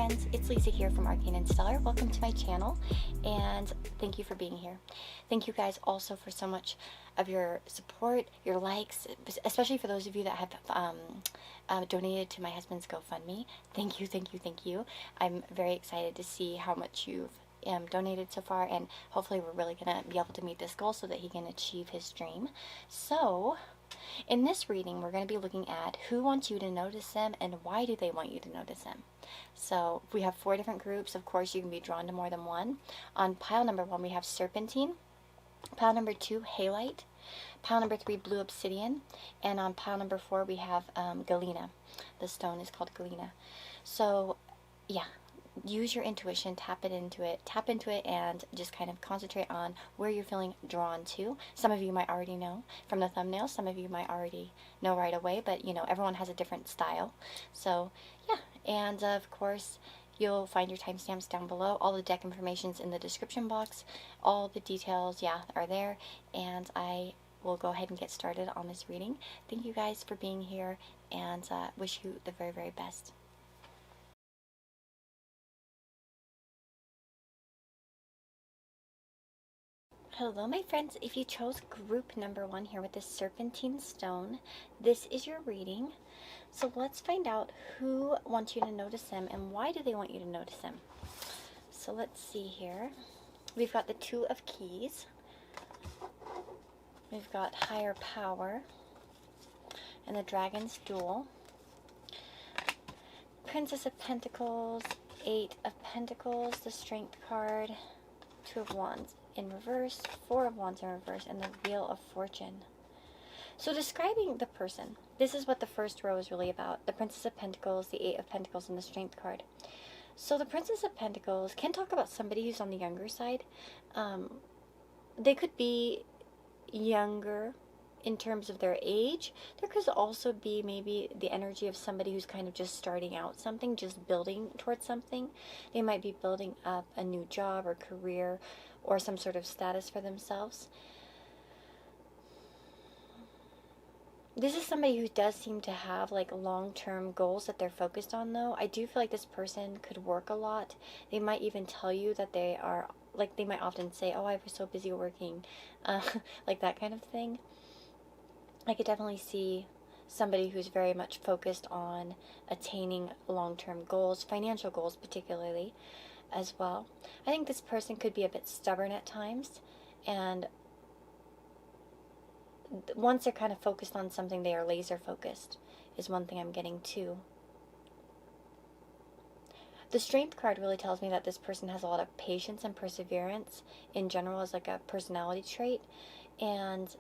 friends, it's Lisa here from Arcane and Stellar. Welcome to my channel, and thank you for being here. Thank you guys also for so much of your support, your likes, especially for those of you that have donated to my husband's GoFundMe. Thank you, thank you, thank you. I'm very excited to see how much you've donated so far, and hopefully we're really going to be able to meet this goal so that he can achieve his dream. So in this reading, we're going to be looking at who wants you to notice them and why do they want you to notice them. So we have 4 different groups. Of course, you can be drawn to more than one. On pile number 1, we have Serpentine. Pile number 2, Halite. Pile number 3, Blue Obsidian. And on pile number 4, we have Galena. The stone is called Galena. So, yeah. Use your intuition, tap into it, and just kind of concentrate on where you're feeling drawn to. Some of you might already know from the thumbnail, some of you might already know right away, but you know, everyone has a different style. So yeah, and of course you'll find your timestamps down below. All the deck information's in the description box. All the details, yeah, are there, and I will go ahead and get started on this reading. Thank you guys for being here, and wish you the very, very best. Hello my friends, if you chose group number 1 here with the Serpentine Stone, this is your reading. So let's find out who wants you to notice them and why do they want you to notice them. So let's see here. We've got the 2 of Keys. We've got Higher Power and the Dragon's Duel. Princess of Pentacles, 8 of Pentacles, the Strength card, 2 of Wands in reverse, 4 of Wands in reverse, and the Wheel of Fortune. So describing the person, this is what the first row is really about. The Princess of Pentacles, the 8 of Pentacles, and the Strength card. So the Princess of Pentacles can talk about somebody who's on the younger side. They could be younger in terms of their age. There could also be maybe the energy of somebody who's kind of just starting out something, just building towards something. They might be building up a new job or career or some sort of status for themselves. This is somebody who does seem to have like long-term goals that they're focused on though. I do feel like this person could work a lot. They might even tell you that they are, like they might often say, oh, I was so busy working, like that kind of thing. I could definitely see somebody who's very much focused on attaining long-term goals, financial goals particularly, as well. I think this person could be a bit stubborn at times, and once they're kind of focused on something, they are laser focused, is one thing I'm getting too. The Strength card really tells me that this person has a lot of patience and perseverance in general as like a personality trait, and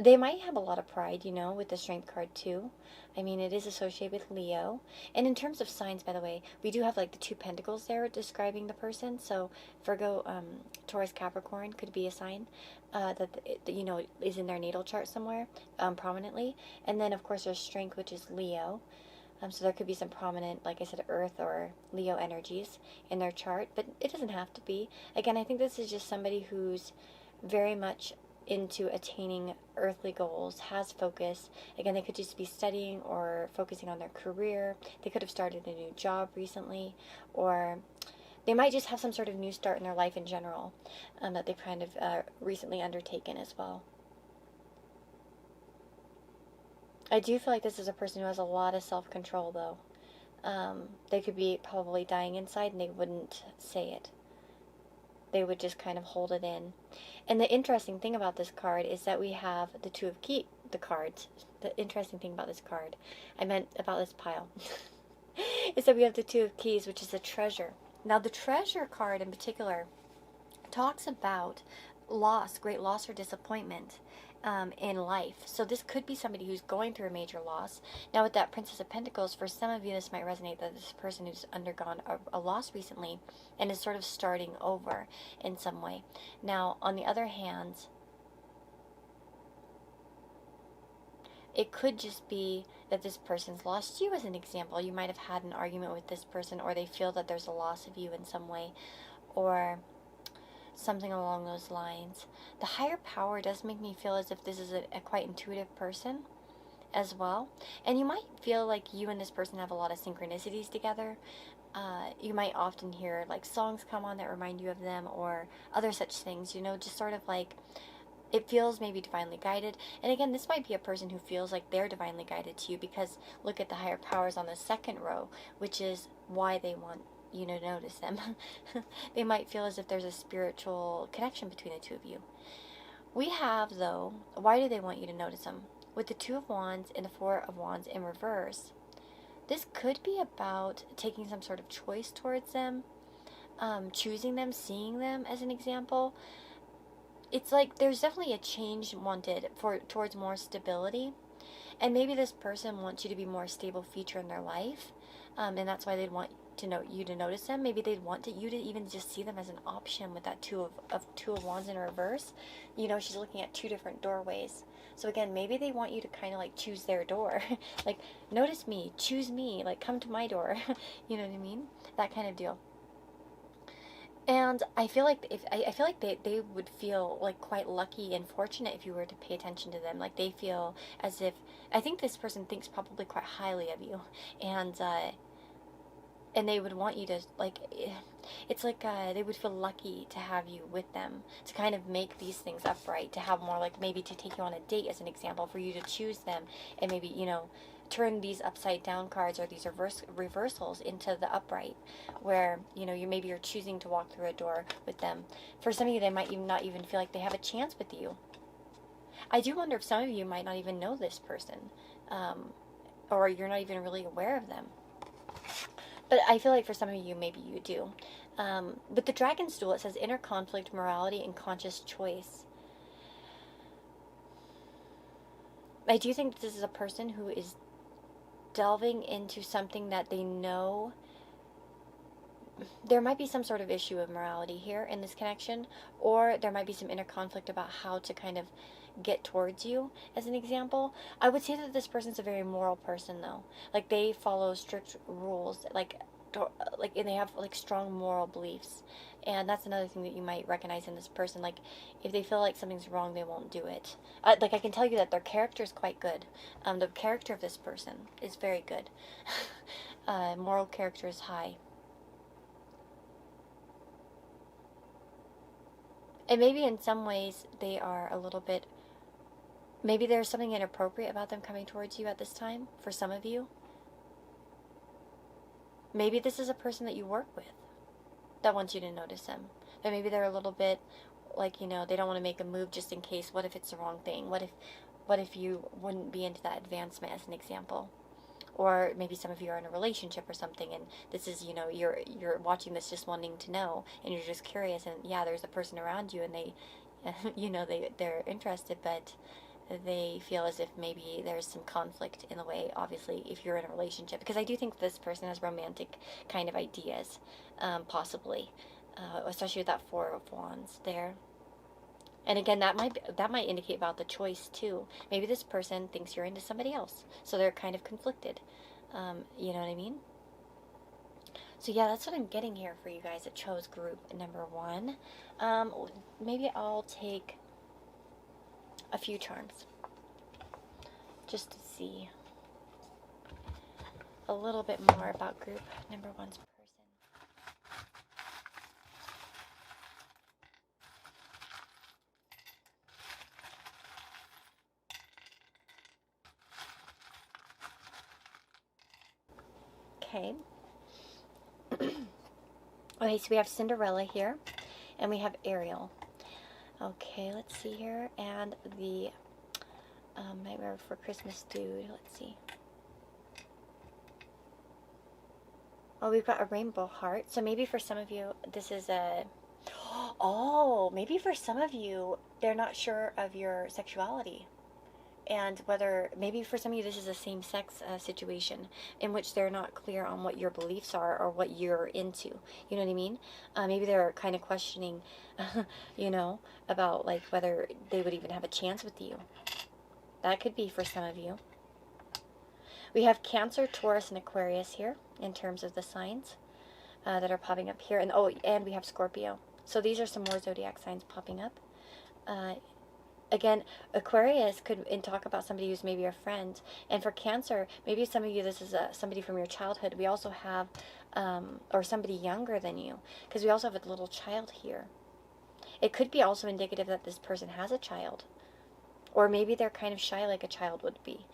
they might have a lot of pride, you know, with the Strength card too. I mean, it is associated with Leo. And in terms of signs, by the way, we do have like the 2 pentacles there describing the person. So Virgo, Taurus, Capricorn could be a sign that, you know, is in their natal chart somewhere prominently. And then, of course, there's Strength, which is Leo. So there could be some prominent, like I said, Earth or Leo energies in their chart. But it doesn't have to be. Again, I think this is just somebody who's very much into attaining earthly goals, has focus. Again, they could just be studying or focusing on their career. They could have started a new job recently, or they might just have some sort of new start in their life in general that they've kind of recently undertaken as well. I do feel like this is a person who has a lot of self-control though. They could be probably dying inside and they wouldn't say it. They would just kind of hold it in. And the interesting thing about this card is that we have the 2 of Keys, the cards. The interesting thing about this card, I meant about this pile, is that we have the 2 of Keys, which is the Treasure. Now the Treasure card in particular talks about loss, great loss or disappointment in life. So this could be somebody who's going through a major loss. Now with that Princess of Pentacles, for some of you this might resonate that this person who's undergone a loss recently and is sort of starting over in some way. Now on the other hand, it could just be that this person's lost you as an example. You might have had an argument with this person, or they feel that there's a loss of you in some way, or something along those lines. The Higher Power does make me feel as if this is a quite intuitive person, as well. And you might feel like you and this person have a lot of synchronicities together. You might often hear like songs come on that remind you of them, or other such things, you know, just sort of like it feels maybe divinely guided. And again, this might be a person who feels like they're divinely guided to you, because look at the higher powers on the second row, which is why they want you to notice them. They might feel as if there's a spiritual connection between the two of you. We have, though, why do they want you to notice them? With the Two of Wands and the Four of Wands in reverse, this could be about taking some sort of choice towards them, choosing them, seeing them as an example. It's like there's definitely a change wanted towards more stability. And maybe this person wants you to be more stable feature in their life. And that's why they'd want you to notice them. Maybe they'd want you to even just see them as an option with that Two of Wands in reverse. You know, she's looking at two different doorways. So again, maybe they want you to kind of like choose their door. Like, notice me, choose me, like come to my door. You know what I mean? That kind of deal. And I feel like they would feel like quite lucky and fortunate if you were to pay attention to them. Like they feel as if, I think this person thinks probably quite highly of you, and they would want you to, like, it's like they would feel lucky to have you with them, to kind of make these things upright, to have more, like maybe to take you on a date as an example, for you to choose them, and maybe, you know, turn these upside down cards or these reversals into the upright, where, you know, you're choosing to walk through a door with them. For some of you, they might even not even feel like they have a chance with you. I do wonder if some of you might not even know this person, or you're not even really aware of them. But I feel like for some of you, maybe you do. But the Dragon Stool, it says inner conflict, morality, and conscious choice. I do think this is a person who is delving into something that they know. There might be some sort of issue of morality here in this connection, or there might be some inner conflict about how to kind of get towards you, as an example. I would say that this person's a very moral person, though. Like, they follow strict rules, and they have like strong moral beliefs. And that's another thing that you might recognize in this person. Like, if they feel like something's wrong, they won't do it. Like, I can tell you that their character is quite good. The character of this person is very good. Moral character is high. And maybe in some ways they are a little bit, maybe there's something inappropriate about them coming towards you at this time, for some of you. Maybe this is a person that you work with that wants you to notice them. But maybe they're a little bit like, you know, they don't want to make a move just in case. What if it's the wrong thing? What if you wouldn't be into that advancement, as an example? Or maybe some of you are in a relationship or something, and this is, you know, you're watching this just wanting to know, and you're just curious, and yeah, there's a person around you, and they, you know, they're interested, but they feel as if maybe there's some conflict in the way, obviously, if you're in a relationship. Because I do think this person has romantic kind of ideas, possibly, especially with that Four of Wands there. And again, that might indicate about the choice too. Maybe this person thinks you're into somebody else, so they're kind of conflicted. You know what I mean? So yeah, that's what I'm getting here for you guys that chose group number 1. Maybe I'll take a few charms just to see a little bit more about group number 1's person. Okay. Okay, so we have Cinderella here, and we have Ariel. Okay, let's see here, and the Nightmare for Christmas dude. Let's see. Oh, we've got a rainbow heart. So maybe for some of you, this is a... Oh, maybe for some of you, they're not sure of your sexuality. And whether, maybe for some of you, this is a same-sex situation in which they're not clear on what your beliefs are or what you're into. You know what I mean? Maybe they're kind of questioning, you know, about like whether they would even have a chance with you. That could be for some of you. We have Cancer, Taurus, and Aquarius here in terms of the signs that are popping up here. And oh, and we have Scorpio. So these are some more zodiac signs popping up. Again, Aquarius could talk about somebody who's maybe a friend. And for Cancer, maybe some of you, this is somebody from your childhood. We also have, or somebody younger than you, because we also have a little child here. It could be also indicative that this person has a child. Or maybe they're kind of shy like a child would be.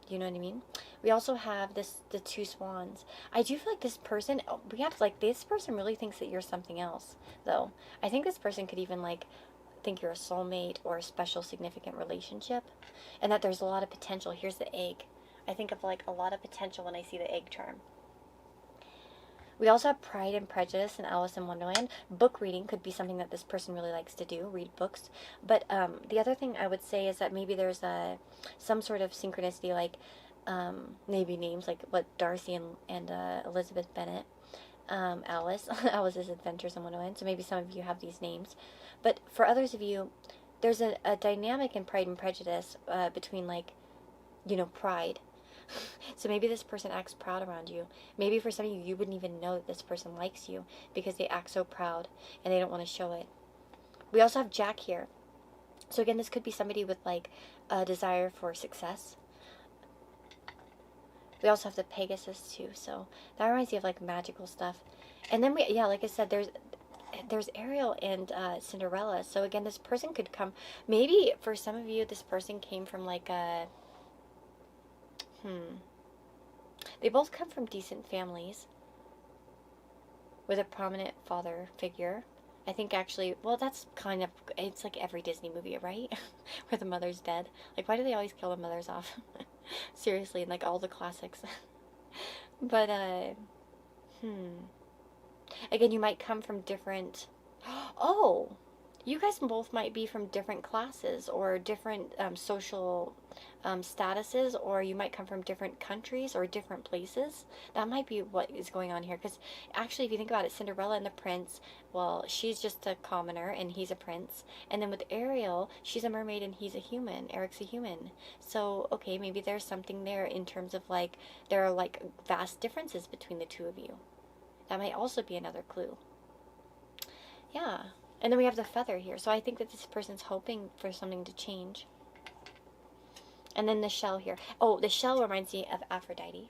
You know what I mean? We also have the 2 swans. I do feel like this person, this person really thinks that you're something else, though. I think this person could even, like, think you're a soulmate or a special significant relationship, and that there's a lot of potential. Here's the egg. I think of, like, a lot of potential when I see the egg charm. We also have Pride and Prejudice and Alice in Wonderland. Book reading could be something that this person really likes to do, read books. But the other thing I would say is that maybe there's some sort of synchronicity, like maybe names like what Darcy and Elizabeth Bennet, Alice's Adventures in Wonderland. So maybe some of you have these names. But for others of you, there's a dynamic in Pride and Prejudice between, like, pride. So maybe this person acts proud around you. Maybe for some of you, you wouldn't even know that this person likes you because they act so proud and they don't want to show it. We also have Jack here. So again, this could be somebody with, like, a desire for success. We also have the Pegasus too. So that reminds me of, like, magical stuff. And then like I said, there's Ariel and Cinderella. So again, this person could come, maybe for some of you, this person came from, like, a they both come from decent families with a prominent father figure. I think actually, well, that's kind of, it's like every Disney movie, right? Where the mother's dead. Like, why do they always kill the mothers off? Seriously, in, like, all the classics. But, again, you might come from different, oh, you guys both might be from different classes or different social statuses, or you might come from different countries or different places. That might be what is going on here, because actually, if you think about it, Cinderella and the prince, well, she's just a commoner and he's a prince. And then with Ariel, she's a mermaid and he's a human. Eric's a human. So, okay, maybe there's something there in terms of, like, there are, like, vast differences between the two of you. That might also be another clue. Yeah. And then we have the feather here. So I think that this person's hoping for something to change. And then the shell here. Oh, the shell reminds me of Aphrodite.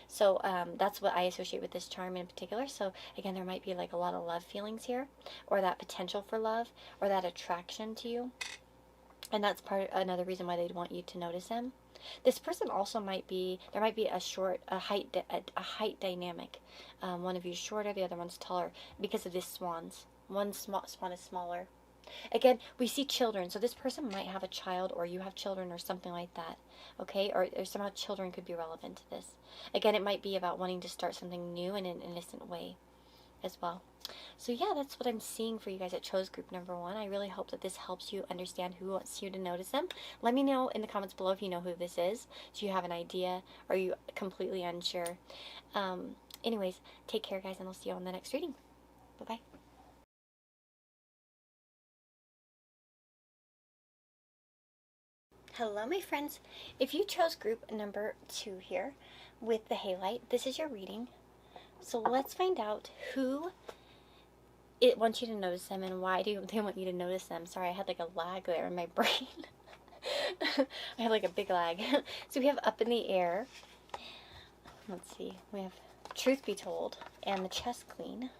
So that's what I associate with this charm in particular. So again, there might be, like, a lot of love feelings here, or that potential for love, or that attraction to you. And that's another reason why they'd want you to notice them. This person also might be, there might be a height dynamic. One of you is shorter, the other one's taller, because of these swans. One swan is smaller. Again, we see children, so this person might have a child, or you have children, or something like that, okay? Or somehow children could be relevant to this. Again, it might be about wanting to start something new in an innocent way as well. So yeah, that's what I'm seeing for you guys at Chose Group number 1. I really hope that this helps you understand who wants you to notice them. Let me know in the comments below if you know who this is. Do you have an idea? Or are you completely unsure? Anyways, take care, guys, and I'll see you on the next reading. Bye-bye. Hello, my friends. If you chose group number 2 here with the halite, this is your reading. So let's find out who it wants you to notice them and why do they want you to notice them. Sorry, I had, like, a lag there in my brain. I had, like, a big lag. So we have Up in the Air. Let's see. We have Truth Be Told and the Chess Queen.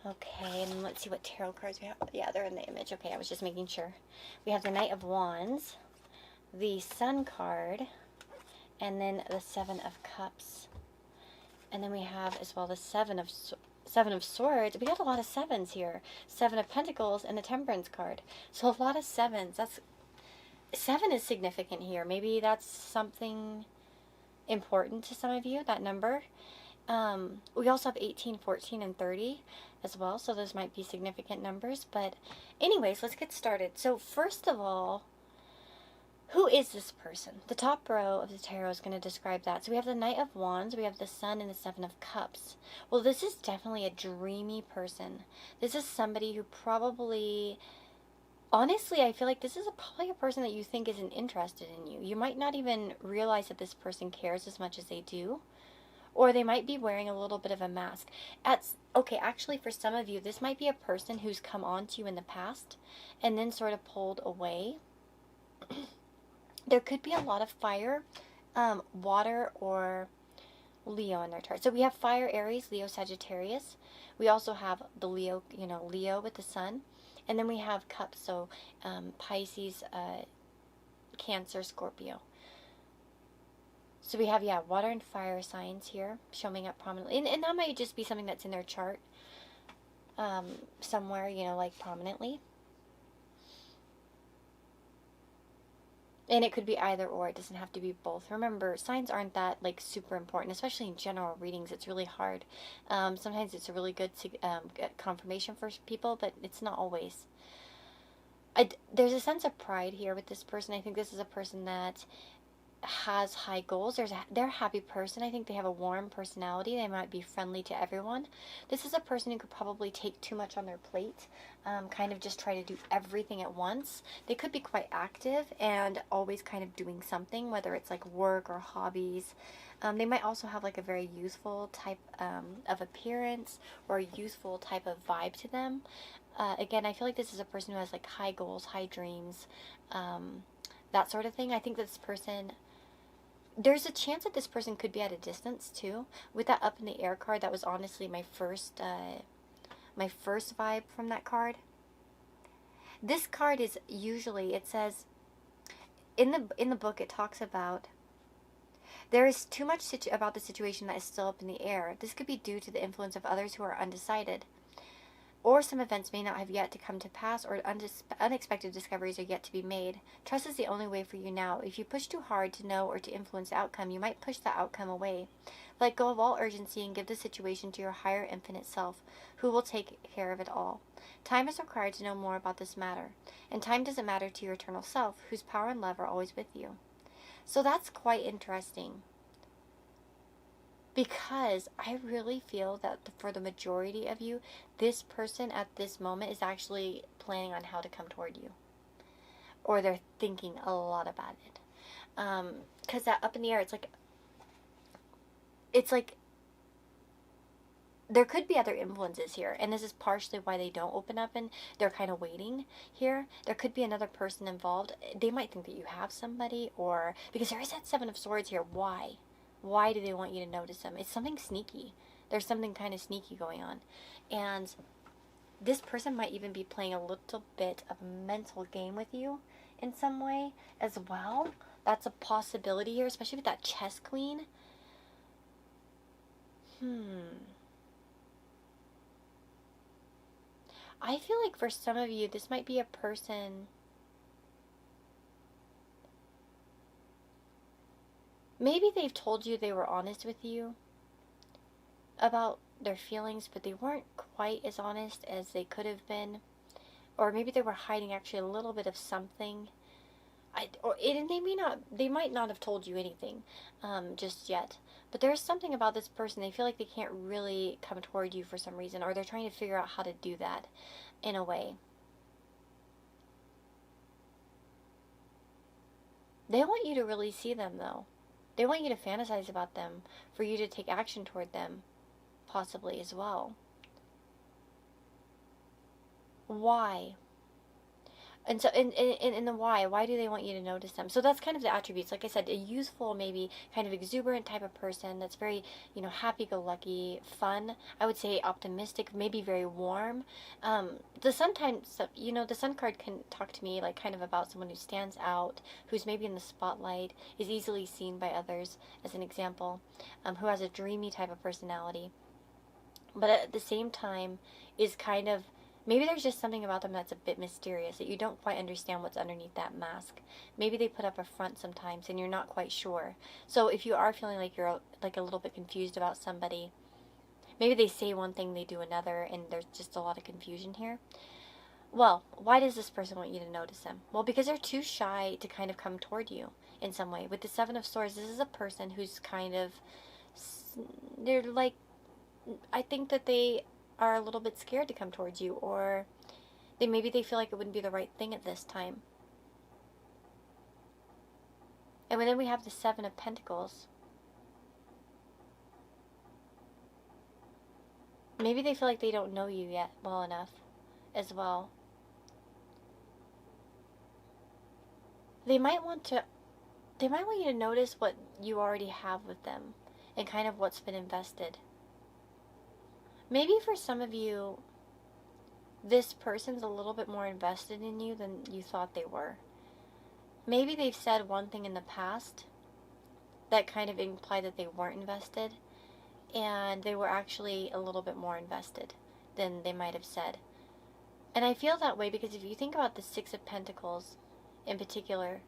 Okay, and let's see what tarot cards we have. Yeah, they're in the image. Okay, I was just making sure. We have the Knight of Wands, the Sun card, and then the Seven of Cups. And then we have as well the Seven of Swords. We got a lot of sevens here. 7 of Pentacles and the Temperance card. So a lot of sevens. 7 is significant here. Maybe that's something important to some of you, that number. We also have 18, 14, and 30 as well, so those might be significant numbers. But anyways, let's get started. So first of all, who is this person? The top row of the tarot is going to describe that. So we have the Knight of Wands, we have the Sun, and the Seven of Cups. Well, this is definitely a dreamy person. This is somebody who probably, honestly, I feel like this is probably a person that you think isn't interested in you. You might not even realize that this person cares as much as they do. Or they might be wearing a little bit of a mask. Okay, actually, for some of you, this might be a person who's come on to you in the past and then sort of pulled away. There could be a lot of fire, water, or Leo in their chart. So we have fire, Aries, Leo, Sagittarius. We also have the Leo, Leo with the sun. And then we have cups, so Pisces, Cancer, Scorpio. So we have, yeah, water and fire signs here showing up prominently. And that might just be something that's in their chart somewhere, like prominently. And it could be either or. It doesn't have to be both. Remember, signs aren't that, like, super important, especially in general readings. It's really hard. Sometimes it's really good to get confirmation for people, but it's not always. There's a sense of pride here with this person. I think this is a person that has high goals. They're a happy person. I think they have a warm personality. They might be friendly to everyone. This is a person who could probably take too much on their plate, kind of just try to do everything at once. They could be quite active and always kind of doing something, whether it's like work or hobbies. They might also have like a very youthful type of appearance or a youthful type of vibe to them. Again, I feel like this is a person who has like high goals, high dreams, that sort of thing. I think this person, there's a chance that this person could be at a distance too. With that up in the air card, that was honestly my first vibe from that card. This card is usually, it says in the book, it talks about there is too much about the situation that is still up in the air. This could be due to the influence of others who are undecided. Or some events may not have yet to come to pass, or unexpected discoveries are yet to be made. Trust is the only way for you now. If you push too hard to know or to influence the outcome, you might push the outcome away. Let go of all urgency and give the situation to your higher infinite self, who will take care of it all. Time is required to know more about this matter, and time doesn't matter to your eternal self, whose power and love are always with you. So that's quite interesting. Because I really feel that for the majority of you, this person at this moment is actually planning on how to come toward you. Or they're thinking a lot about it. Because that up in the air, it's like there could be other influences here. And this is partially why they don't open up and they're kind of waiting here. There could be another person involved. They might think that you have somebody, or because there is that Seven of Swords here. Why? Why do they want you to notice them? It's something sneaky. There's something kind of sneaky going on. And this person might even be playing a little bit of a mental game with you in some way as well. That's a possibility here, especially with that chess queen. I feel like for some of you, this might be a person. Maybe they've told you they were honest with you about their feelings, but they weren't quite as honest as they could have been. Or maybe they were hiding actually a little bit of something. They might not have told you anything just yet. But there's something about this person. They feel like they can't really come toward you for some reason, or they're trying to figure out how to do that in a way. They want you to really see them, though. They want you to fantasize about them, for you to take action toward them, possibly as well. Why? And so, in the why do they want you to notice them? So that's kind of the attributes. Like I said, a youthful, maybe kind of exuberant type of person that's very, happy-go-lucky, fun. I would say optimistic, maybe very warm. The sun card can talk to me like kind of about someone who stands out, who's maybe in the spotlight, is easily seen by others, as an example, who has a dreamy type of personality. But at the same time is kind of, maybe there's just something about them that's a bit mysterious, that you don't quite understand what's underneath that mask. Maybe they put up a front sometimes and you're not quite sure. So if you are feeling like you're like a little bit confused about somebody, maybe they say one thing, they do another, and there's just a lot of confusion here. Well, why does this person want you to notice them? Well, because they're too shy to kind of come toward you in some way. With the Seven of Swords, this is a person who's kind of, they're like, I think that they are a little bit scared to come towards you, or maybe they feel like it wouldn't be the right thing at this time. And then we have the Seven of Pentacles. Maybe they feel like they don't know you yet well enough as well. They might want to, they might want you to notice what you already have with them and kind of what's been invested. Maybe for some of you, this person's a little bit more invested in you than you thought they were. Maybe they've said one thing in the past that kind of implied that they weren't invested, and they were actually a little bit more invested than they might have said. And I feel that way because if you think about the Six of Pentacles in particular,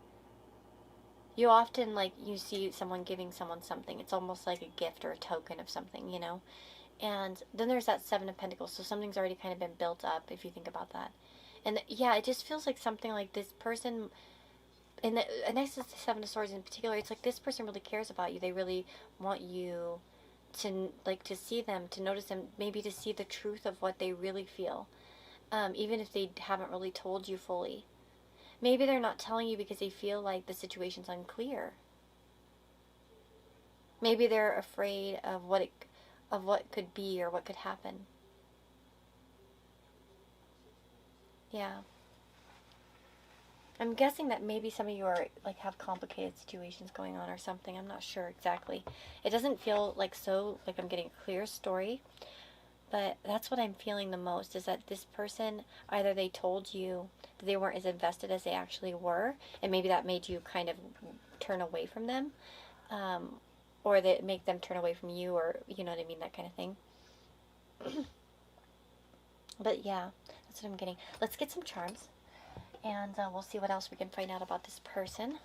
you often, like, you see someone giving someone something. It's almost like a gift or a token of something, you know? And then there's that Seven of Pentacles, so something's already kind of been built up, if you think about that. And yeah, it just feels like something like this person, and next to the Seven of Swords in particular, it's like this person really cares about you. They really want you to, like, to see them, to notice them, maybe to see the truth of what they really feel, even if they haven't really told you fully. Maybe they're not telling you because they feel like the situation's unclear. Maybe they're afraid of what could be or what could happen. Yeah. I'm guessing that maybe some of you are, like, have complicated situations going on or something. I'm not sure exactly. It doesn't feel like I'm getting a clear story, but that's what I'm feeling the most, is that this person, either they told you that they weren't as invested as they actually were, and maybe that made you kind of turn away from them, or that make them turn away from you, or, you know what I mean, that kind of thing. But yeah, that's what I'm getting. Let's get some charms, and we'll see what else we can find out about this person.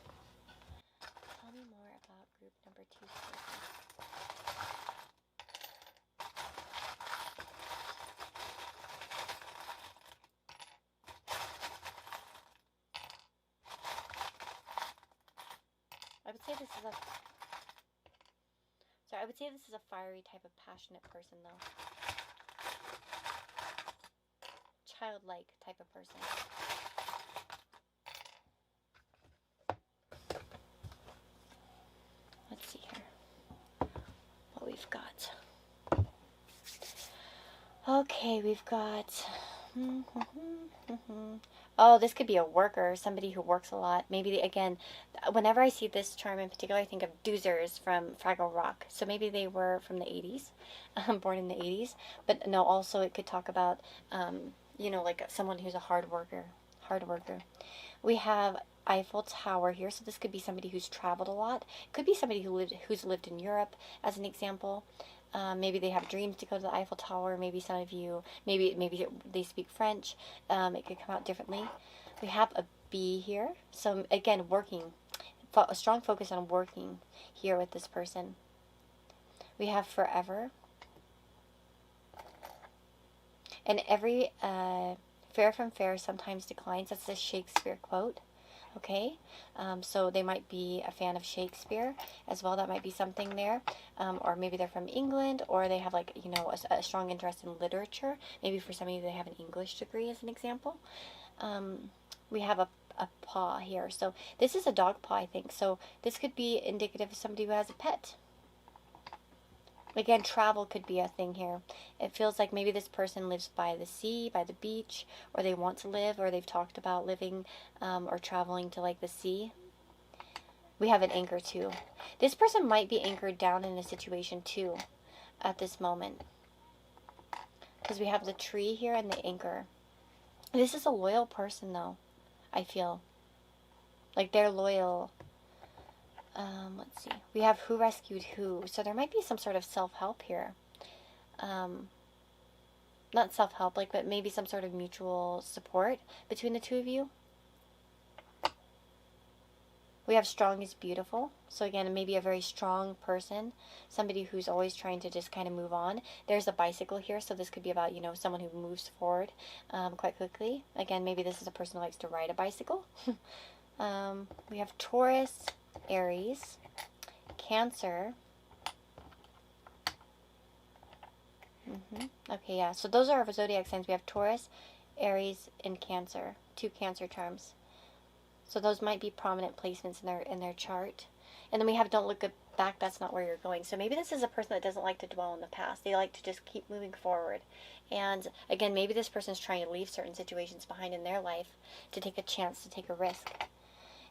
Tell me more about group number 2. I would say this is a fiery type of passionate person, though. Childlike type of person. Let's see here what we've got. Okay, we've got... Oh, this could be a worker, somebody who works a lot. Maybe, again, whenever I see this charm in particular, I think of Doozers from Fraggle Rock. So maybe they were from the 80s, born in the 80s. But no, also it could talk about, you know, like someone who's a hard worker. We have Eiffel Tower here, so this could be somebody who's traveled a lot. It could be somebody who's lived in Europe, as an example. Maybe they have dreams to go to the Eiffel Tower. Maybe some of you, maybe they speak French. It could come out differently. We have a bee here. So again, working. A strong focus on working here with this person. We have forever. And every fair from fair sometimes declines. That's a Shakespeare quote. Okay, so they might be a fan of Shakespeare as well. That might be something there. Or maybe they're from England, or they have, like, you know, a strong interest in literature. Maybe for some of you they have an English degree, as an example. We have a paw here. So this is a dog paw, I think. So this could be indicative of somebody who has a pet. Again, travel could be a thing here. It feels like maybe this person lives by the sea, by the beach, or they want to live, or they've talked about living or traveling to, like, the sea. We have an anchor too. This person might be anchored down in a situation too at this moment, because we have the tree here and the anchor. This is a loyal person, though, I feel. Like, they're loyal. Let's see. We have who rescued who. So there might be some sort of self-help here. Not self-help, like, but maybe some sort of mutual support between the two of you. We have strong is beautiful. So again, maybe a very strong person. Somebody who's always trying to just kind of move on. There's a bicycle here, so this could be about, you know, someone who moves forward quite quickly. Again, maybe this is a person who likes to ride a bicycle. We have Taurus, Aries, Cancer. Okay, yeah. So those are our zodiac signs. We have Taurus, Aries, and Cancer. 2 Cancer charms. So those might be prominent placements in their chart. And then we have don't look back, that's not where you're going. So maybe this is a person that doesn't like to dwell in the past. They like to just keep moving forward. And again, maybe this person's trying to leave certain situations behind in their life to take a chance, to take a risk.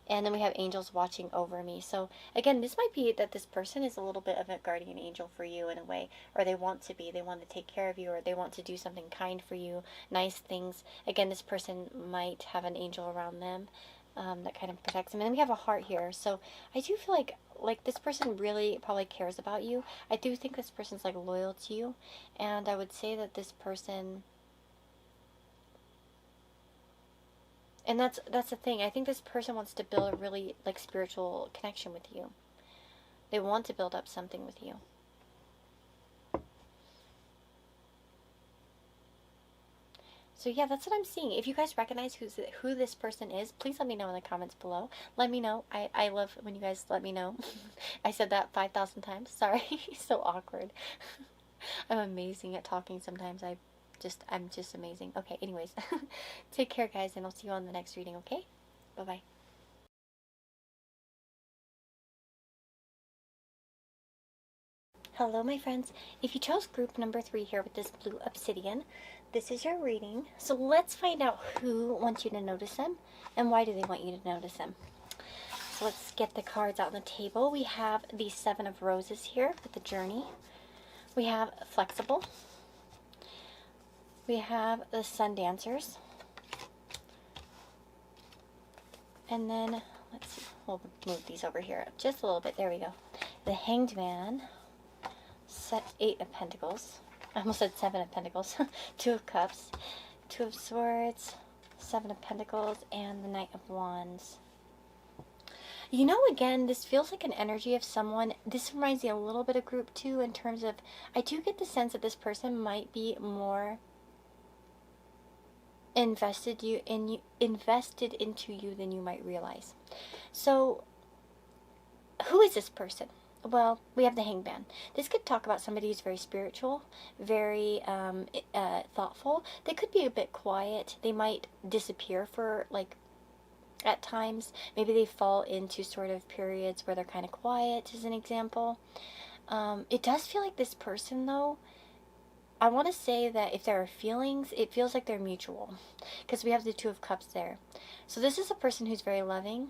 And then we have angels watching over me. So again, this might be that this person is a little bit of a guardian angel for you in a way, or they want to be. They want to take care of you, or they want to do something kind for you, nice things. Again, this person might have an angel around them that kind of protects them. And then we have a heart here. So I do feel like this person really probably cares about you. I do think this person's like loyal to you. And I would say that this person... And that's the thing. I think this person wants to build a really like spiritual connection with you. They want to build up something with you. So yeah, that's what I'm seeing. If you guys recognize who this person is, please let me know in the comments below. Let me know. I love when you guys let me know. I said that 5,000 times. Sorry. So awkward. I'm amazing at talking sometimes. I'm just amazing. Okay, anyways. Take care, guys, and I'll see you on the next reading, okay? Bye-bye. Hello, my friends. If you chose group number 3 here with this blue obsidian, this is your reading. So let's find out who wants you to notice them and why do they want you to notice them. So let's get the cards out on the table. We have the 7 of Roses here with the journey. We have Flexible. We have the Sun Dancers. And then, let's see, we'll move these over here just a little bit. There we go. The Hanged Man. 8 of Pentacles. I almost said 7 of Pentacles. 2 of Cups. 2 of Swords. 7 of Pentacles. And the Knight of Wands. You know, again, this feels like an energy of someone. This reminds me a little bit of group 2 in terms of, I do get the sense that this person might be more invested into you than you might realize. So who is this person? Well, we have the Hanged Man. This could talk about somebody who's very spiritual, very thoughtful. They could be a bit quiet. They might disappear for like at times. Maybe they fall into sort of periods where they're kind of quiet, as an example. It does feel like this person, though, I want to say that if there are feelings, it feels like they're mutual, because we have the 2 of Cups there. So this is a person who's very loving.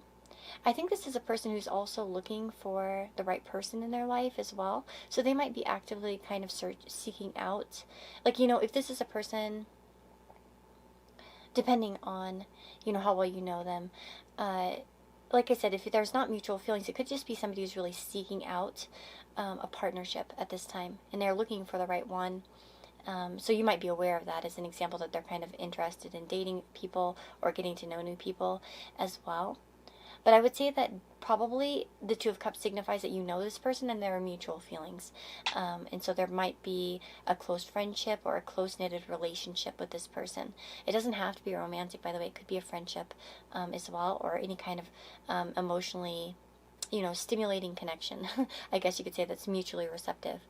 I think this is a person who's also looking for the right person in their life as well. So they might be actively kind of seeking out, like, you know, if this is a person, depending on, you know, how well you know them, like I said, if there's not mutual feelings, it could just be somebody who's really seeking out a partnership at this time, and they're looking for the right one. So you might be aware of that as an example, that they're kind of interested in dating people or getting to know new people as well. But I would say that probably the 2 of Cups signifies that you know this person and there are mutual feelings. And so there might be a close friendship or a close-knitted relationship with this person. It doesn't have to be romantic, by the way. It could be a friendship as well, or any kind of emotionally, you know, stimulating connection. I guess you could say that's mutually receptive.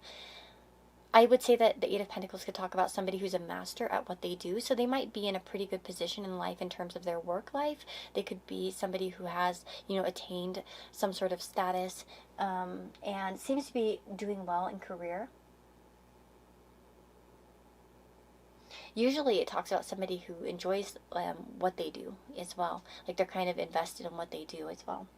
I would say that the 8 of Pentacles could talk about somebody who's a master at what they do. So they might be in a pretty good position in life in terms of their work life. They could be somebody who has, you know, attained some sort of status and seems to be doing well in career. Usually it talks about somebody who enjoys what they do as well. Like they're kind of invested in what they do as well.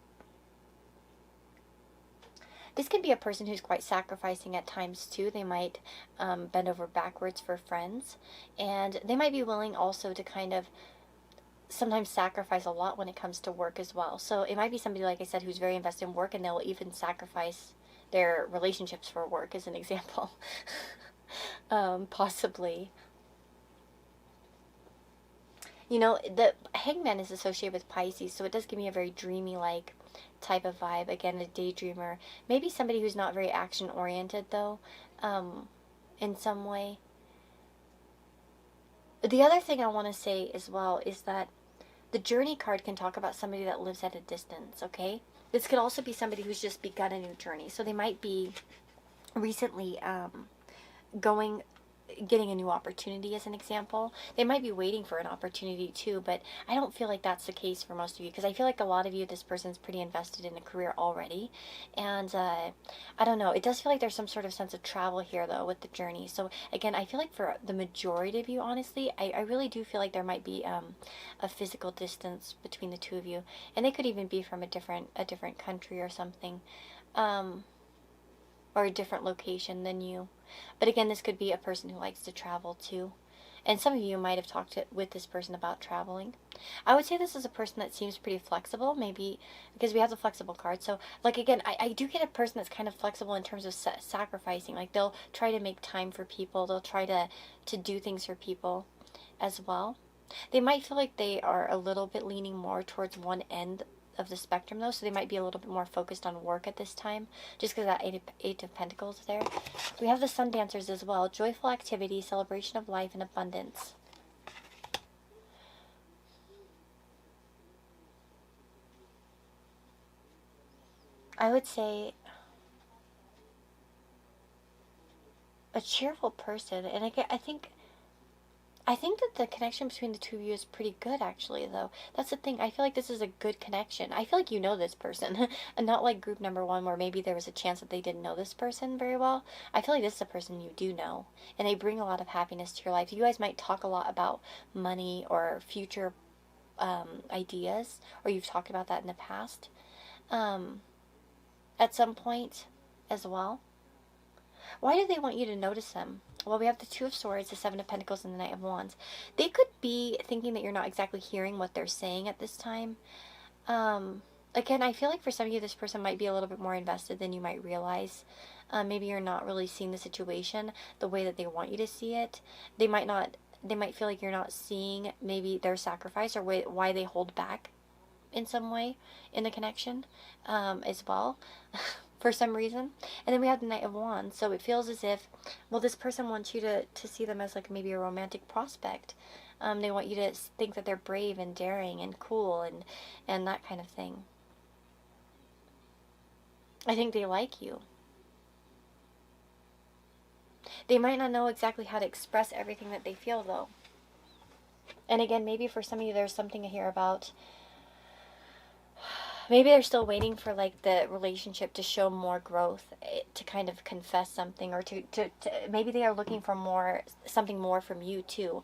This can be a person who's quite sacrificing at times too. They might bend over backwards for friends, and they might be willing also to kind of sometimes sacrifice a lot when it comes to work as well. So it might be somebody, like I said, who's very invested in work, and they'll even sacrifice their relationships for work, as an example. Possibly. You know, the Hangman is associated with Pisces, so it does give me a very dreamy-like type of vibe. Again, a daydreamer. Maybe somebody who's not very action-oriented, though, in some way. The other thing I want to say as well is that the Journey card can talk about somebody that lives at a distance, okay? This could also be somebody who's just begun a new journey. So they might be recently going getting a new opportunity as an example. They might be waiting for an opportunity too, but I don't feel like that's the case for most of you, because I feel like a lot of you, this person's pretty invested in a career already. And I don't know, it does feel like there's some sort of sense of travel here though with the journey. So again, I feel like for the majority of you, honestly, I really do feel like there might be a physical distance between the two of you, and they could even be from a different country or something. Or a different location than you. But again, this could be a person who likes to travel too. And some of you might have talked with this person about traveling. I would say this is a person that seems pretty flexible, maybe because we have the flexible card. So, like, again, I do get a person that's kind of flexible in terms of sacrificing. Like, they'll try to make time for people. They'll try to do things for people as well. They might feel like they are a little bit leaning more towards one end of the spectrum though, so they might be a little bit more focused on work at this time, just because that eight of Pentacles is there. We have the Sun Dancers as well. Joyful activity, celebration of life, and abundance. I would say a cheerful person, and I think that the connection between the two of you is pretty good, actually, though. That's the thing. I feel like this is a good connection. I feel like you know this person. And not like group number one, where maybe there was a chance that they didn't know this person very well. I feel like this is a person you do know. And they bring a lot of happiness to your life. You guys might talk a lot about money or future ideas. Or you've talked about that in the past. At some point as well. Why do they want you to notice them? Well, we have the Two of Swords, the Seven of Pentacles, and the Knight of Wands. They could be thinking that you're not exactly hearing what they're saying at this time. Again, I feel like for some of you, this person might be a little bit more invested than you might realize. Maybe you're not really seeing the situation the way that they want you to see it. They might feel like you're not seeing maybe their sacrifice or why they hold back in some way in the connection as well. For some reason. And then we have the Knight of Wands. So it feels as if, well, this person wants you to see them as like maybe a romantic prospect. They want you to think that they're brave and daring and cool and that kind of thing. I think they like you. They might not know exactly how to express everything that they feel, though. And again, maybe for some of you, there's something here about maybe they're still waiting for like the relationship to show more growth, to kind of confess something, or to maybe they are looking for something more from you too,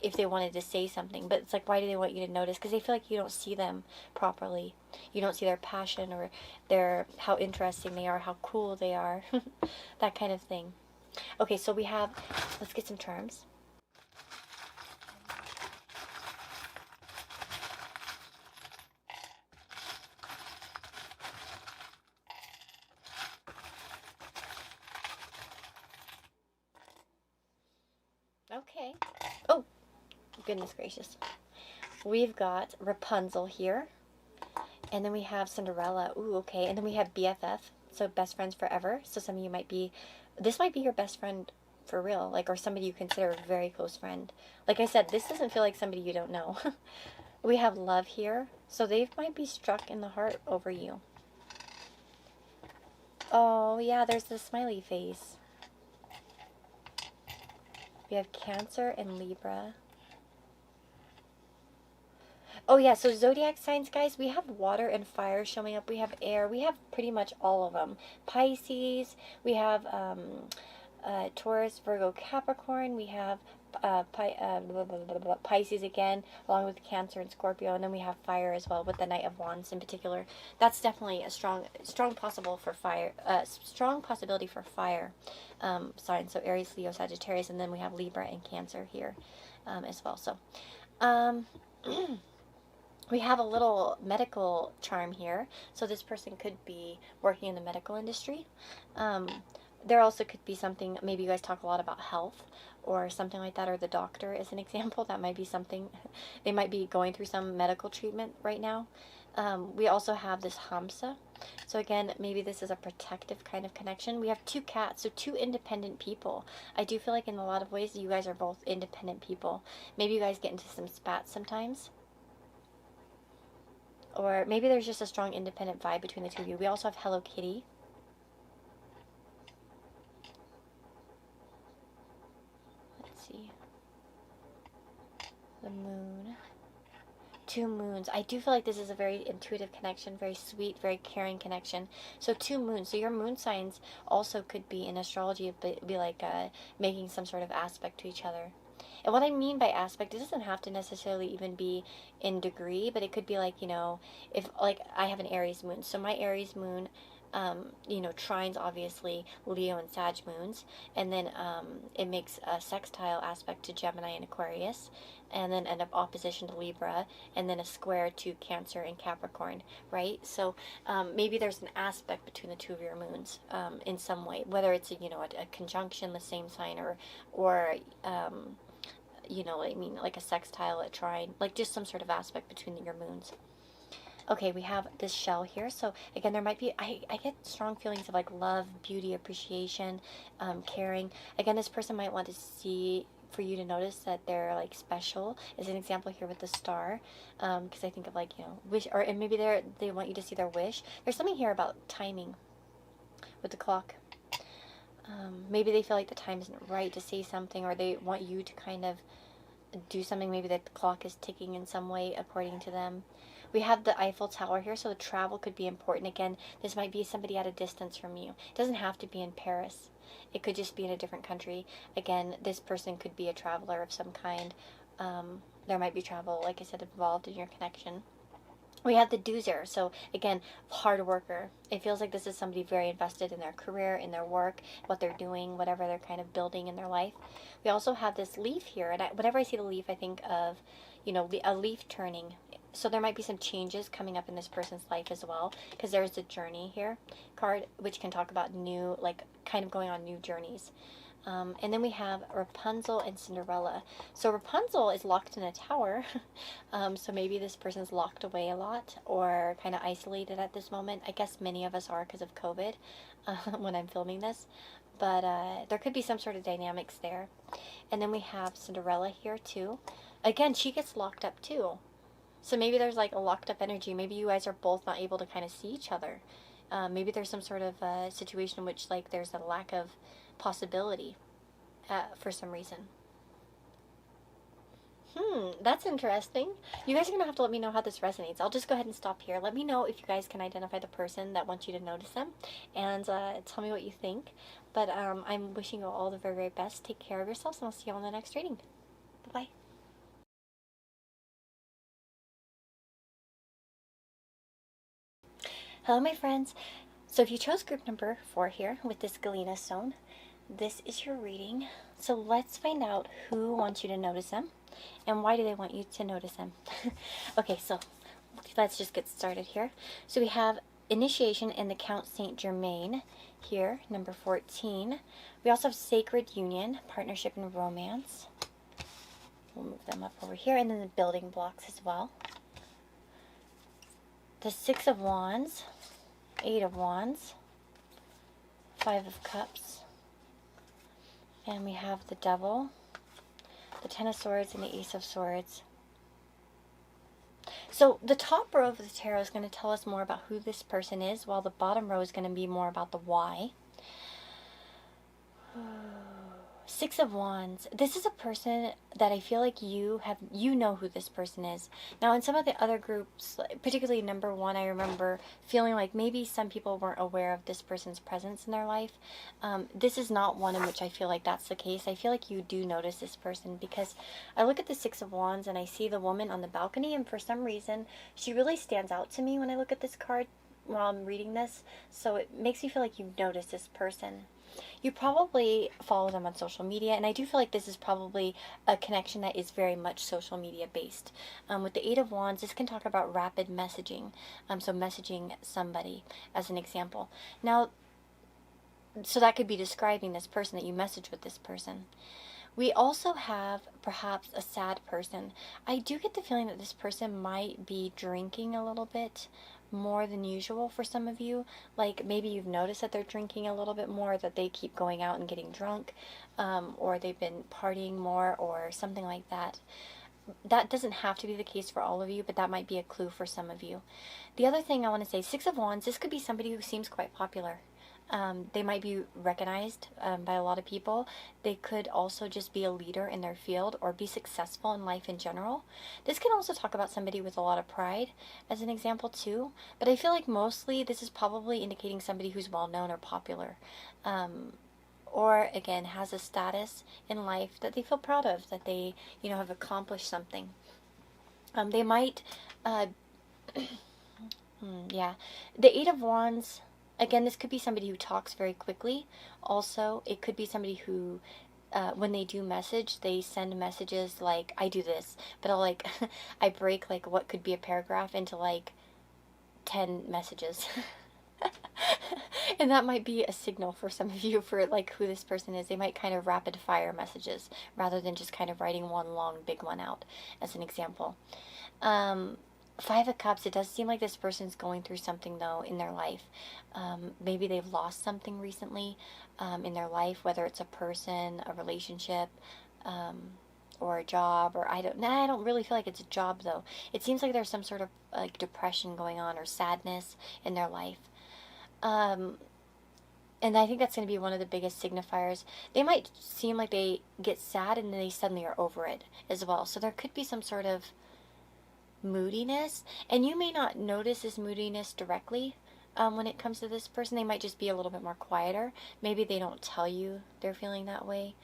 if they wanted to say something. But it's like, why do they want you to notice? Because they feel like you don't see them properly. You don't see their passion or how interesting they are, how cool they are, that kind of thing. Okay, so let's get some charms. Okay. Oh, goodness gracious. We've got Rapunzel here. And then we have Cinderella. Ooh, okay. And then we have BFF. So best friends forever. So some of you this might be your best friend for real. Like, or somebody you consider a very close friend. Like I said, this doesn't feel like somebody you don't know. We have love here. So they might be struck in the heart over you. Oh, yeah, there's the smiley face. We have Cancer and Libra. Oh, yeah, so zodiac signs, guys, we have water and fire showing up. We have air. We have pretty much all of them. Pisces. We have Taurus, Virgo, Capricorn. We have Pisces again, along with Cancer and Scorpio. And then we have fire as well with the Knight of Wands in particular. That's definitely a strong possibility for fire signs. So Aries, Leo, Sagittarius, and then we have Libra and Cancer here as well. So we have a little medical charm here. So this person could be working in the medical industry. There also could be something, maybe you guys talk a lot about health or something like that, or the doctor is an example. That might be something. They might be going through some medical treatment right now. We also have this Hamsa. So again, maybe this is a protective kind of connection. We have two cats, so two independent people. I do feel like in a lot of ways you guys are both independent people. Maybe you guys get into some spats sometimes. Or maybe there's just a strong independent vibe between the two of you. We also have Hello Kitty. the moon. Two moons. I do feel like this is a very intuitive connection, very sweet, very caring connection. So two moons. So your moon signs also could be in astrology, be like making some sort of aspect to each other. And what I mean by aspect, it doesn't have to necessarily even be in degree, but it could be like, you know, if like I have an Aries moon. So my Aries moon, you know, trines obviously Leo and Sag moons, and then it makes a sextile aspect to Gemini and Aquarius, and then an opposition to Libra, and then a square to Cancer and Capricorn, right? So maybe there's an aspect between the two of your moons in some way, whether it's you know a conjunction, the same sign, or you know, I mean, like a sextile, a trine, like just some sort of aspect between your moons. Okay, we have this shell here. So again, there might be, I get strong feelings of like love, beauty, appreciation, caring. Again, this person might want to see, for you to notice that they're like special. As an example here with the star, because I think of like, you know, wish, or and maybe they want you to see their wish. There's something here about timing with the clock. Maybe they feel like the time isn't right to say something, or they want you to kind of do something. Maybe that the clock is ticking in some way according to them. We have the Eiffel Tower here, so the travel could be important. Again, this might be somebody at a distance from you. It doesn't have to be in Paris. It could just be in a different country. Again, this person could be a traveler of some kind. There might be travel, like I said, involved in your connection. We have the doozer. So again, hard worker. It feels like this is somebody very invested in their career, in their work, what they're doing, whatever they're kind of building in their life. We also have this leaf here, and whenever I see the leaf, I think of, you know, a leaf turning. So there might be some changes coming up in this person's life as well, because there's a journey here card, which can talk about new, like kind of going on new journeys. And then we have Rapunzel and Cinderella. So Rapunzel is locked in a tower. So maybe this person's locked away a lot or kind of isolated at this moment. I guess many of us are because of COVID when I'm filming this. But there could be some sort of dynamics there. And then we have Cinderella here too. Again, she gets locked up too. So maybe there's like a locked up energy. Maybe you guys are both not able to kind of see each other. Maybe there's some sort of situation in which like there's a lack of possibility for some reason. That's interesting. You guys are going to have to let me know how this resonates. I'll just go ahead and stop here. Let me know if you guys can identify the person that wants you to notice them, and tell me what you think. But I'm wishing you all the very, very best. Take care of yourselves, and I'll see you on the next reading. Bye-bye. Hello, my friends. So if you chose group number 4 here with this Galena stone, this is your reading. So let's find out who wants you to notice them and why do they want you to notice them. Okay, so let's just get started here. So we have Initiation in the Count Saint Germain here, number 14. We also have Sacred Union, Partnership and Romance. We'll move them up over here, and then the building blocks as well. The Six of Wands, Eight of Wands, Five of Cups, and we have the Devil, the Ten of Swords, and the Ace of Swords. So the top row of the tarot is going to tell us more about who this person is, while the bottom row is going to be more about the why. Six of Wands. This is a person that I feel like you know who this person is. Now, in some of the other groups, particularly number 1, I remember feeling like maybe some people weren't aware of this person's presence in their life. This is not one in which I feel like that's the case. I feel like you do notice this person, because I look at the Six of Wands and I see the woman on the balcony, and for some reason, she really stands out to me when I look at this card while I'm reading this. So it makes me feel like you notice this person. You probably follow them on social media, and I do feel like this is probably a connection that is very much social media based. With the Eight of Wands, this can talk about rapid messaging, so messaging somebody as an example. Now, so that could be describing this person, that you message with this person. We also have perhaps a sad person. I do get the feeling that this person might be drinking a little bit more than usual for some of you. Like maybe you've noticed that they're drinking a little bit more, that they keep going out and getting drunk, or they've been partying more or something like that. That doesn't have to be the case for all of you, but that might be a clue for some of you. The other thing I want to say, Six of Wands, this could be somebody who seems quite popular. They might be recognized by a lot of people. They could also just be a leader in their field or be successful in life in general. This can also talk about somebody with a lot of pride as an example too. But I feel like mostly this is probably indicating somebody who's well known or popular. Or again, has a status in life that they feel proud of, that they, have accomplished something. They might, yeah, the Eight of Wands. Again, this could be somebody who talks very quickly. Also, it could be somebody who, when they do message, they send messages like, I do this, but I'll I break what could be a paragraph into 10 messages. And that might be a signal for some of you for who this person is. They might kind of rapid fire messages rather than just kind of writing one long big one out as an example. Five of Cups, it does seem like this person's going through something, though, in their life. Maybe they've lost something recently in their life, whether it's a person, a relationship, or a job, or I don't really feel like it's a job, though. It seems like there's some sort of depression going on or sadness in their life. And I think that's going to be one of the biggest signifiers. They might seem like they get sad and then they suddenly are over it as well. So there could be some sort of moodiness, and you may not notice this moodiness directly when it comes to this person. They might just be a little bit more quieter. Maybe they don't tell you they're feeling that way,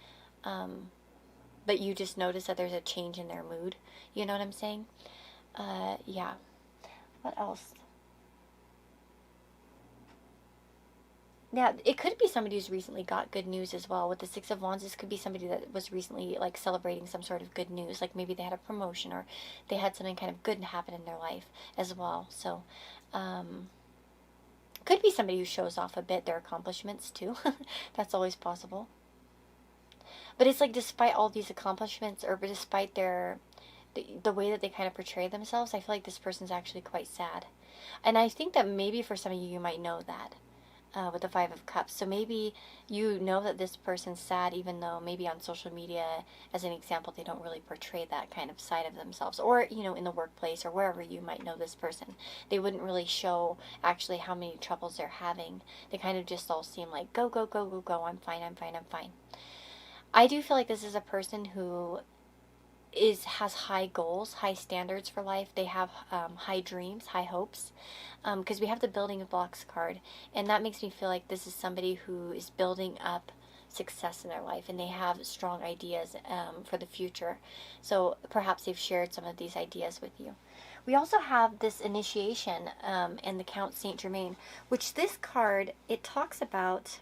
but you just notice that there's a change in their mood. You know what I'm saying? Yeah. What else? Yeah, it could be somebody who's recently got good news as well. With the Six of Wands, this could be somebody that was recently celebrating some sort of good news. Like maybe they had a promotion or they had something kind of good happen in their life as well. So, could be somebody who shows off a bit their accomplishments too. That's always possible. But it's despite all these accomplishments, or despite the way that they kind of portray themselves, I feel like this person's actually quite sad. And I think that maybe for some of you, you might know that. With the Five of Cups. So maybe you know that this person's sad, even though maybe on social media, as an example, they don't really portray that kind of side of themselves. Or, in the workplace or wherever you might know this person. They wouldn't really show actually how many troubles they're having. They kind of just all seem like, go, go, go, go, go, I'm fine, I'm fine, I'm fine. I do feel like this is a person who has high goals, high standards for life. They have high dreams, high hopes, because we have the building blocks card, and that makes me feel like this is somebody who is building up success in their life, and they have strong ideas for the future. So perhaps they've shared some of these ideas with you. We also have this initiation and the Count Saint Germain, which this card, it talks about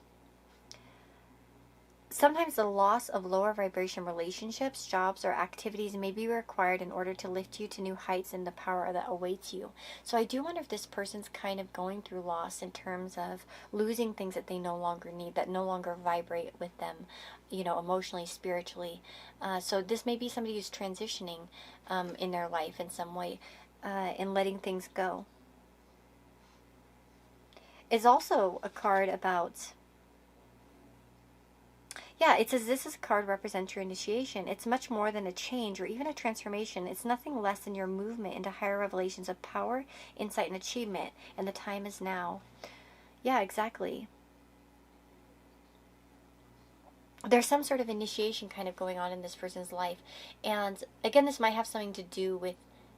sometimes the loss of lower vibration relationships, jobs, or activities may be required in order to lift you to new heights in the power that awaits you. So I do wonder if this person's kind of going through loss in terms of losing things that they no longer need, that no longer vibrate with them, emotionally, spiritually. So this may be somebody who's transitioning in their life in some way and letting things go. It's also a card about... Yeah, it says this is a card represents your initiation. It's much more than a change or even a transformation. It's nothing less than your movement into higher revelations of power, insight, and achievement. And the time is now. Yeah, exactly. There's some sort of initiation kind of going on in this person's life. And again, this might have something to do with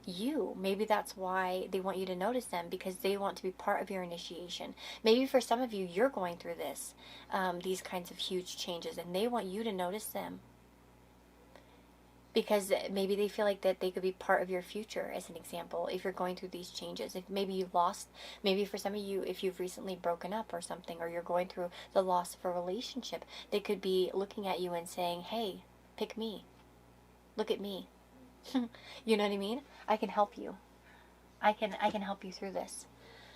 you. Maybe that's why they want you to notice them, because they want to be part of your initiation. Maybe for some of you, you're going through these kinds of huge changes, and they want you to notice them because maybe they feel like that they could be part of your future, as an example, if you're going through these changes. If maybe you lost, maybe for some of you, if you've recently broken up or something, or you're going through the loss of a relationship, they could be looking at you and saying, hey, pick me, look at me. You know what I mean? I can help you. I can help you through this,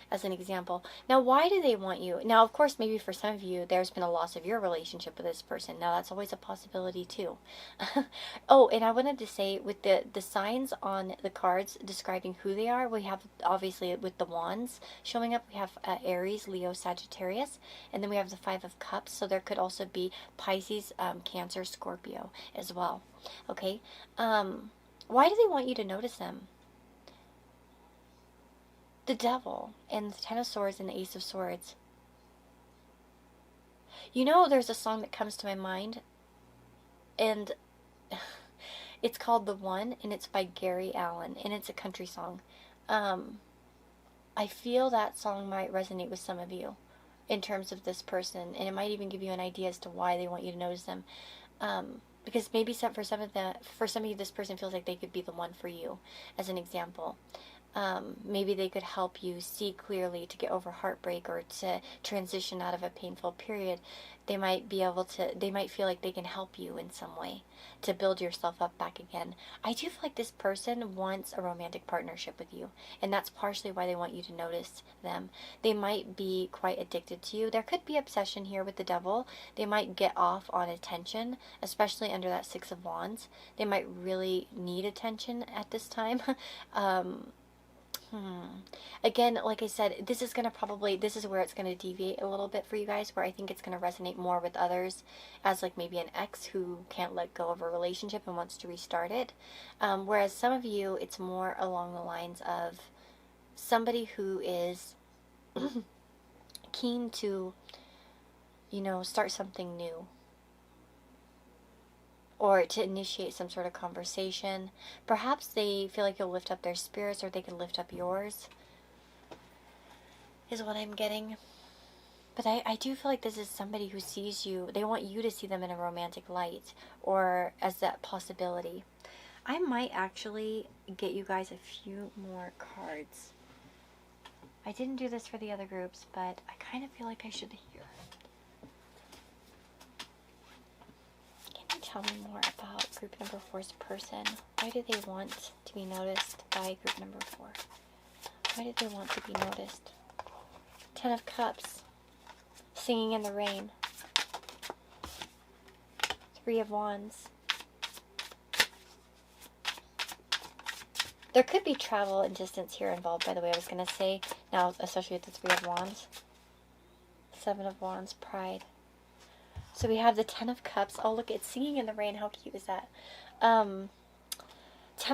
as an example. Now, why do they want you? Now, of course, maybe for some of you, there's been a loss of your relationship with this person. Now, that's always a possibility, too. Oh, and I wanted to say, with the signs on the cards describing who they are, we have, obviously, with the wands showing up, we have Aries, Leo, Sagittarius, and then we have the Five of Cups, so there could also be Pisces, Cancer, Scorpio as well. Okay? Why do they want you to notice them? The Devil and the Ten of Swords and the Ace of Swords. You know, there's a song that comes to my mind, and it's called The One, and it's by Gary Allan, and it's a country song. I feel that song might resonate with some of you in terms of this person, and it might even give you an idea as to why they want you to notice them. Because maybe for some of you, this person feels like they could be the one for you, as an example. Maybe they could help you see clearly to get over heartbreak or to transition out of a painful period. They might feel like they can help you in some way to build yourself up back again. I do feel like this person wants a romantic partnership with you, and that's partially why they want you to notice them. They might be quite addicted to you. There could be obsession here with the devil. They might get off on attention, especially under that Six of Wands. They might really need attention at this time. Again, like I said, this is where it's going to deviate a little bit for you guys, where I think it's going to resonate more with others as like maybe an ex who can't let go of a relationship and wants to restart it. Whereas some of you, it's more along the lines of somebody who is keen to, start something new, or to initiate some sort of conversation. Perhaps they feel like you'll lift up their spirits, or they can lift up yours, is what I'm getting. But I do feel like this is somebody who sees you. They want you to see them in a romantic light, or as that possibility. I might actually get you guys a few more cards. I didn't do this for the other groups, but I kind of feel like I should here. Tell me more about group number 4's person. Why do they want to be noticed by group number 4? Why do they want to be noticed? 10 of Cups. Singing in the rain. 3 of Wands. There could be travel and distance here involved, by the way, I was going to say. Now, especially with the 3 of Wands. 7 of Wands, pride. So we have the 10 of Cups. Oh, look, it's singing in the rain. How cute is that? 10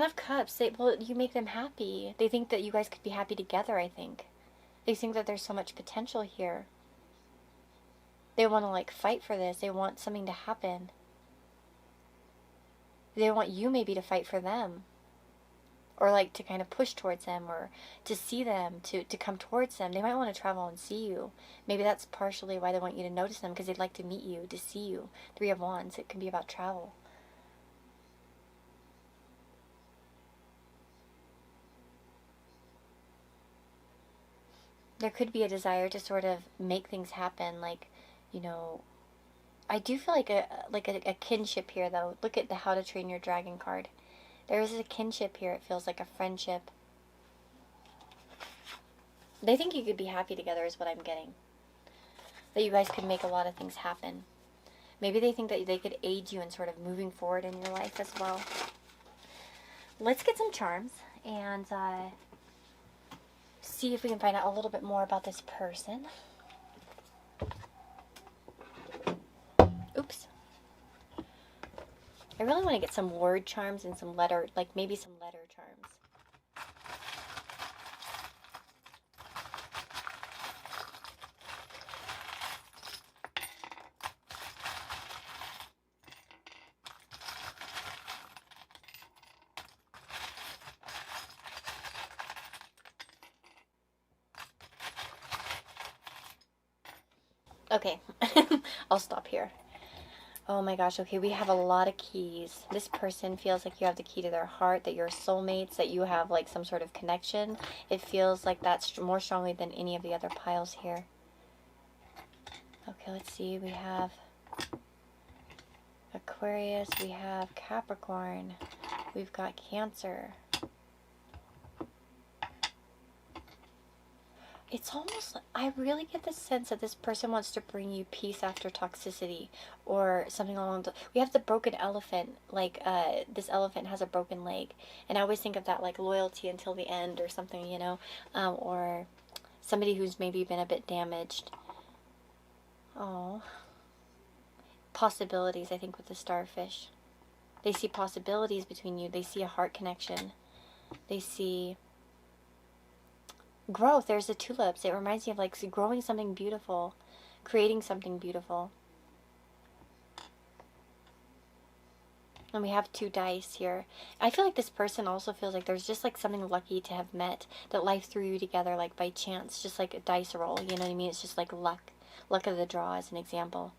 of Cups. You make them happy. They think that you guys could be happy together, I think. They think that there's so much potential here. They want to, fight for this. They want something to happen. They want you maybe to fight for them. Or, to kind of push towards them, or to see them, to come towards them. They might want to travel and see you. Maybe that's partially why they want you to notice them, because they'd like to meet you, to see you. 3 of Wands, it can be about travel. There could be a desire to sort of make things happen, I do feel like a kinship here, though. Look at the How to Train Your Dragon card. There is a kinship here. It feels like a friendship. They think you could be happy together is what I'm getting. That you guys could make a lot of things happen. Maybe they think that they could aid you in sort of moving forward in your life as well. Let's get some charms and see if we can find out a little bit more about this person. Oops. I really want to get some word charms and some letter, maybe some letter charms. Okay, I'll stop here. Oh my gosh, okay, we have a lot of keys. This person feels like you have the key to their heart, that you're soulmates, that you have some sort of connection. It feels like that's more strongly than any of the other piles here. Okay, let's see, we have Aquarius, we have Capricorn, we've got Cancer. It's almost, I really get the sense that this person wants to bring you peace after toxicity, or something along the, we have the broken elephant, this elephant has a broken leg, and I always think of that loyalty until the end or something, or somebody who's maybe been a bit damaged. Oh, possibilities, I think, with the starfish. They see possibilities between you. They see a heart connection. They see growth. There's the tulips. It reminds me of growing something beautiful, creating something beautiful. And we have 2 dice here. I feel like this person also feels like there's just like something lucky to have met, that life threw you together like by chance, just like a dice roll, you know what I mean? It's just like luck of the draw, as an example.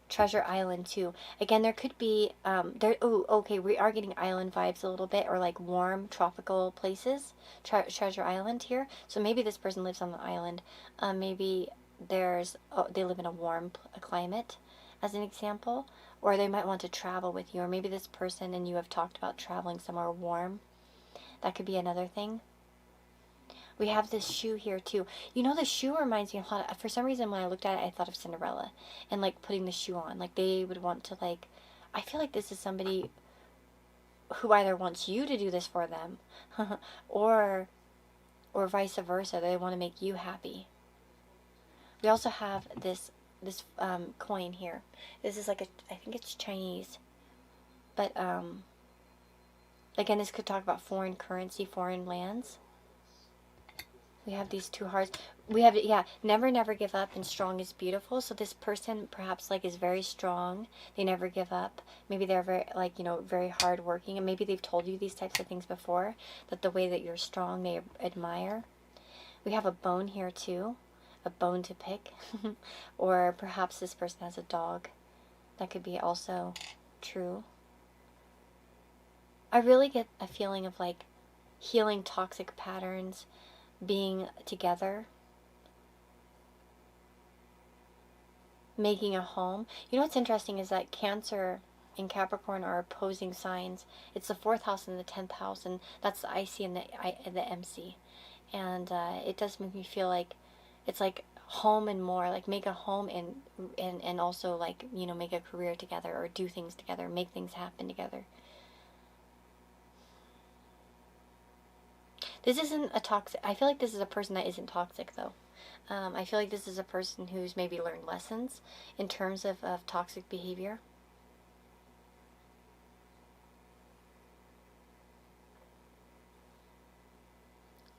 Treasure Island too. Again, there could be okay, we are getting island vibes a little bit, or like warm tropical places. Treasure Island here. So maybe this person lives on the island. Maybe they live in a warm climate, as an example. Or they might want to travel with you, or maybe this person and you have talked about traveling somewhere warm. That could be another thing. We have this shoe here too. You know, the shoe reminds me a lot of, for some reason when I looked at it, I thought of Cinderella and like putting the shoe on. Like they would want to like, I feel like this is somebody who either wants you to do this for them or vice versa. They want to make you happy. We also have this coin here. This is like I think it's Chinese, but again, this could talk about foreign currency, foreign lands. We have these 2 hearts. We have, yeah, never give up, and strong is beautiful. So this person perhaps like is very strong. They never give up. Maybe they're very like, you know, very hardworking, and maybe they've told you these types of things before, that the way that you're strong they admire. We have a bone here too. A bone to pick. Or perhaps this person has a dog. That could be also true. I really get a feeling of like healing toxic patterns, being together, making a home. You know what's interesting is that Cancer and Capricorn are opposing signs. It's the 4th house and the 10th house, and that's the IC and the MC. And it does make me feel like it's like home and more, like make a home and also like, you know, make a career together, or do things together, make things happen together. This isn't a toxic, I feel like this is a person that isn't toxic though. I feel like this is a person who's maybe learned lessons in terms of toxic behavior.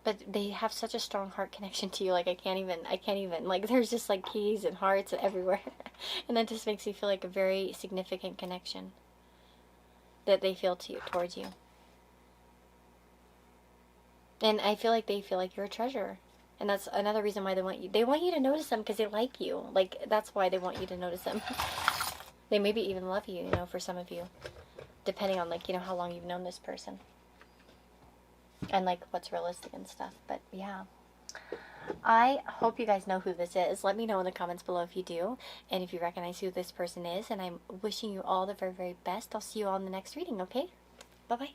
But they have such a strong heart connection to you, like I can't even, like there's just like keys and hearts everywhere. And that just makes me feel like a very significant connection that they feel towards you. And I feel like they feel like you're a treasure. And that's another reason why they want you to notice them, because they like you. Like, that's why they want you to notice them. They maybe even love you, you know, for some of you. Depending on, like, you know, how long you've known this person. And, like, what's realistic and stuff. But, yeah. I hope you guys know who this is. Let me know in the comments below if you do. And if you recognize who this person is. And I'm wishing you all the very, very best. I'll see you all in the next reading, okay? Bye-bye.